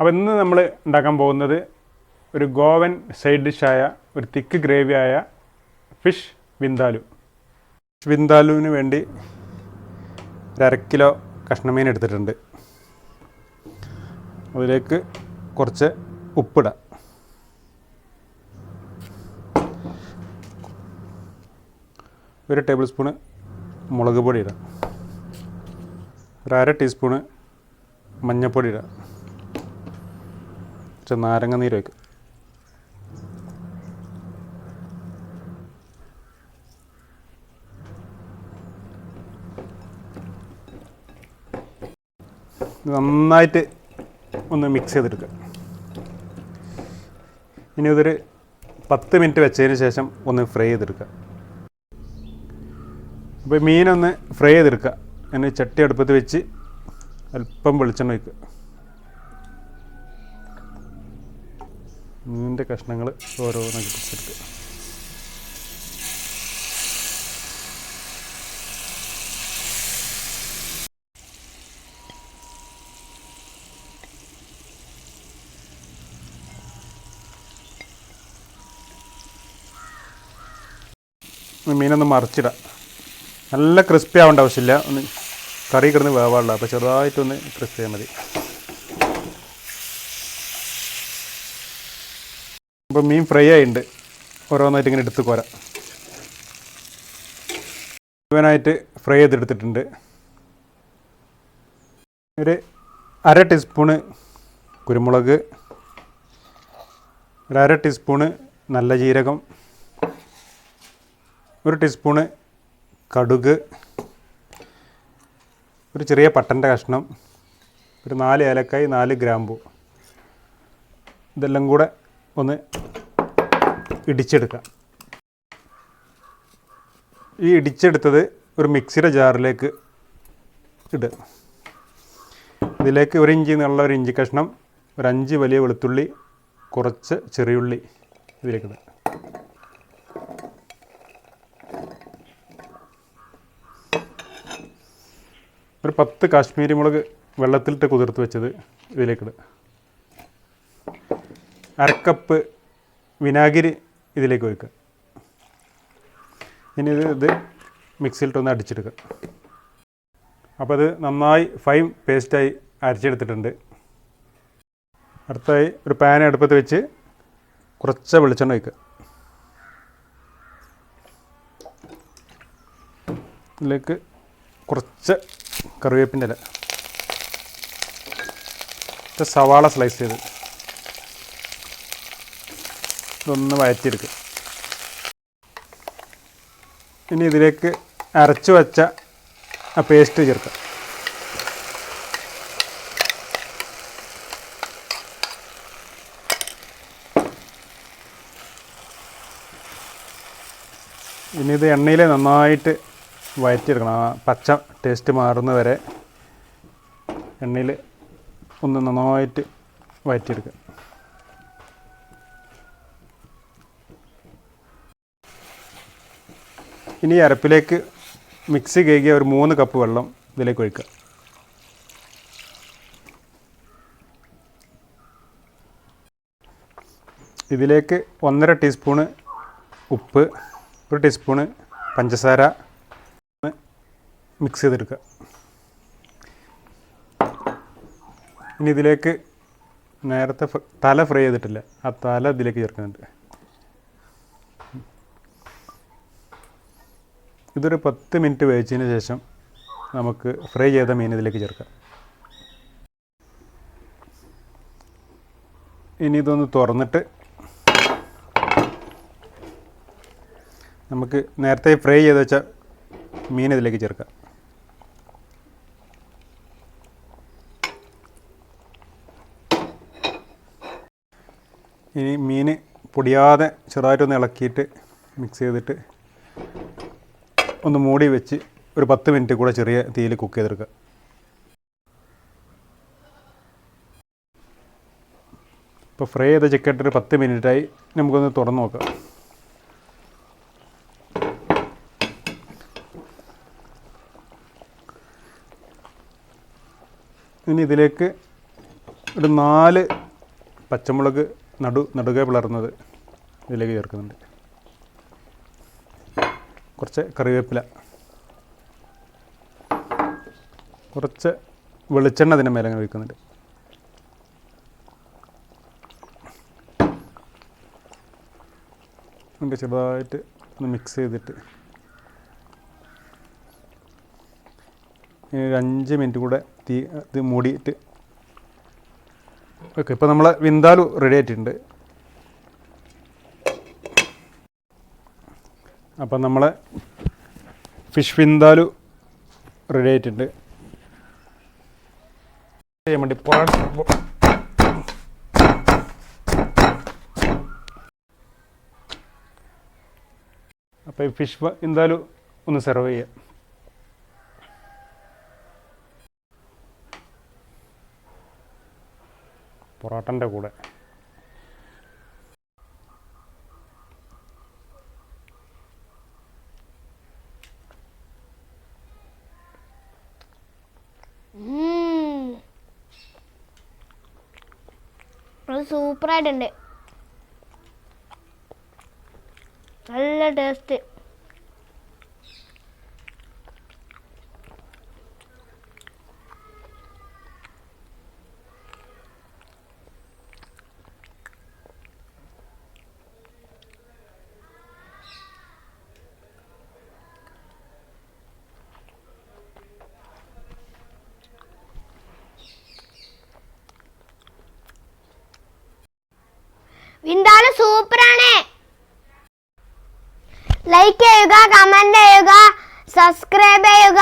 അപ്പോൾ ഇന്ന് നമ്മൾ ഉണ്ടാക്കാൻ പോകുന്നത് ഒരു ഗോവൻ സൈഡ് ഡിഷായ ഒരു തിക്ക് ഗ്രേവിയായ ഫിഷ് വിന്താലു. വിന്താലുവിന് വേണ്ടി ഒരു 1/2 കിലോ കഷ്ണമീൻ എടുത്തിട്ടുണ്ട്. അതിലേക്ക് കുറച്ച് ഉപ്പിടാം. ഒരു ടേബിൾ സ്പൂണ് മുളക് പൊടി ഇടാം. ഒരു 1/2 ടീസ്പൂണ് മഞ്ഞൾപ്പൊടി ഇടാം. കുറച്ച് നാരങ്ങ നീര് വയ്ക്കും. നന്നായിട്ട് ഒന്ന് മിക്സ് ചെയ്തെടുക്കുക. ഇനി ഇതൊരു 10 മിനിറ്റ് വെച്ചതിന് ശേഷം ഒന്ന് ഫ്രൈ ചെയ്തെടുക്കുക. അപ്പോൾ മീനൊന്ന് ഫ്രൈ ചെയ്തെടുക്കുക. അതിന് ചട്ടി അടുപ്പത്ത് വെച്ച് അല്പം വെളിച്ചെണ്ണ വയ്ക്കുക. മീനിൻ്റെ കഷ്ണങ്ങൾ ഓരോന്നാക്കി പിടിച്ചെടുക്കുക. മീനൊന്ന് മറിച്ചിടാം. നല്ല ക്രിസ്പി ആവേണ്ട ആവശ്യമില്ല, ഒന്ന് കറി കിടന്ന് വേവാനുള്ള. അപ്പോൾ ചെറുതായിട്ടൊന്ന് ക്രിസ്പി ചെയ്യാൻ മതി. അപ്പോൾ മീൻ ഫ്രൈ ആയിട്ടുണ്ട്. ഓരോന്നായിട്ട് ഇങ്ങനെ എടുത്ത് കോരാം. മുഴുവനായിട്ട് ഫ്രൈ ചെയ്തെടുത്തിട്ടുണ്ട്. ഒരു 1/2 ടീസ്പൂണ് കുരുമുളക്, ഒരു 1/2 ടീസ്പൂണ് നല്ല ജീരകം, 1 ടീസ്പൂണ് കടുക്, ഒരു ചെറിയ പട്ടൻ്റെ കഷ്ണം, ഒരു 4 ഏലക്കായ്, 4 ഗ്രാമ്പു. ഇതെല്ലാം കൂടെ ഒന്ന് ഇടിച്ചെടുക്കാം. ഈ ഇടിച്ചെടുത്തത് ഒരു മിക്സിയുടെ ജാറിലേക്ക് ഇടുക. ഇതിലേക്ക് 1 ഇഞ്ച് നീളമുള്ള ഒരു ഇഞ്ചി കഷ്ണം, ഒരു 5 വലിയ വെളുത്തുള്ളി, കുറച്ച് ചെറിയുള്ളി ഇതിലേക്ക് ഇടുക. ഒരു 10 കാശ്മീരി മുളക് വെള്ളത്തിലിട്ട് കുതിർത്ത് വെച്ചത് ഇതിലേക്കിടുക. 1/2 കപ്പ് വിനാഗിരി ഇതിലേക്ക് ഒഴിക്കുക. ഇനി ഇത് മിക്സിയിലിട്ടൊന്ന് അടിച്ചെടുക്കുക. അപ്പോൾ അത് നന്നായി ഫൈൻ പേസ്റ്റായി അരച്ചെടുത്തിട്ടുണ്ട്. അടുത്തായി ഒരു പാൻ അടുപ്പത്ത് വെച്ച് കുറച്ച് വെളിച്ചെണ്ണ ഒഴിക്കുക. ഇതിലേക്ക് കുറച്ച് കറിവേപ്പിൻ്റെ ഇല, സവാള സ്ലൈസ് ചെയ്ത് ഇതൊന്ന് വഴറ്റിയെടുക്കുക. ഇനി ഇതിലേക്ക് അരച്ചു വച്ച ആ പേസ്റ്റ് ചേർക്കുക. ഇനി ഇത് എണ്ണയിൽ നന്നായിട്ട് വഴറ്റിയെടുക്കണം. ആ പച്ച ടേസ്റ്റ് മാറുന്നവരെ എണ്ണയിൽ ഒന്ന് നന്നായിട്ട് വഴറ്റിയെടുക്കുക. ഇനി അരപ്പിലേക്ക് മിക്സി കഴുകിയ ഒരു 3 കപ്പ് വെള്ളം ഇതിലേക്ക് ഒഴിക്കുക. ഇതിലേക്ക് 1.5 ടീസ്പൂണ് ഉപ്പ്, 1 ടീസ്പൂണ് പഞ്ചസാര മിക്സ് ചെയ്തെടുക്കുക. ഇനി ഇതിലേക്ക് നേരത്തെ തല ഫ്രൈ ചെയ്തിട്ടില്ല, ആ തല ഇതിലേക്ക് ചേർക്കുന്നുണ്ട്. ഇതൊരു 10 മിനിറ്റ് വേവിച്ചതിന് ശേഷം നമുക്ക് ഫ്രൈ ചെയ്ത മീൻ ഇതിലേക്ക് ചേർക്കാം. ഇനി ഇതൊന്ന് തുറന്നിട്ട് നമുക്ക് നേരത്തെ ഫ്രൈ ചെയ്ത് വെച്ച മീൻ ഇതിലേക്ക് ചേർക്കാം. ഇനി മീൻ പൊടിയാതെ ചെറുതായിട്ടൊന്ന് ഇളക്കിയിട്ട് മിക്സ് ചെയ്തിട്ട് ഒന്ന് മൂടി വെച്ച് ഒരു 10 മിനിറ്റ് കൂടെ ചെറിയ തീയിൽ കുക്ക് ചെയ്തെടുക്കുക. ഇപ്പോൾ ഫ്രൈ ചെയ്ത ചിക്കൻ ഒരു 10 മിനിറ്റായി. നമുക്കൊന്ന് തുറന്ന് നോക്കാം. ഇനി ഇതിലേക്ക് ഒരു 4 പച്ചമുളക് നടുകെ പിളർന്നത് ഇതിലേക്ക് ചേർക്കുന്നുണ്ട്. കുറച്ച് കറിവേപ്പില, കുറച്ച് വെളിച്ചെണ്ണ അതിൻ്റെ മേലെ അങ്ങനെ ഒഴിക്കുന്നുണ്ട്. നമുക്ക് ചെറുതായിട്ട് ഒന്ന് മിക്സ് ചെയ്തിട്ട് ഒരു 5 മിനിറ്റ് കൂടെ ഇത് മൂടിയിട്ട് ഓക്കെ. ഇപ്പോൾ നമ്മൾ വിന്താലു റെഡി ആയിട്ടുണ്ട്. അപ്പം നമ്മൾ ഫിഷ് വിന്താലു റെഡി ആയിട്ടുണ്ട്. ചെയ്യാൻ വേണ്ടി അപ്പോൾ ഈ ഫിഷ് വിന്താലു ഒന്ന് സെർവ് ചെയ്യാം. പൊറോട്ടൻ്റെ കൂടെ. സൂപ്പറായിട്ടുണ്ട്, നല്ല ടേസ്റ്റ്. വിന്താലു സൂപ്പറാണ്. ലൈക്ക് ചെയ്യുക, കമന്റ് ചെയ്യുക, സബ്സ്ക്രൈബ് ചെയ്യുക.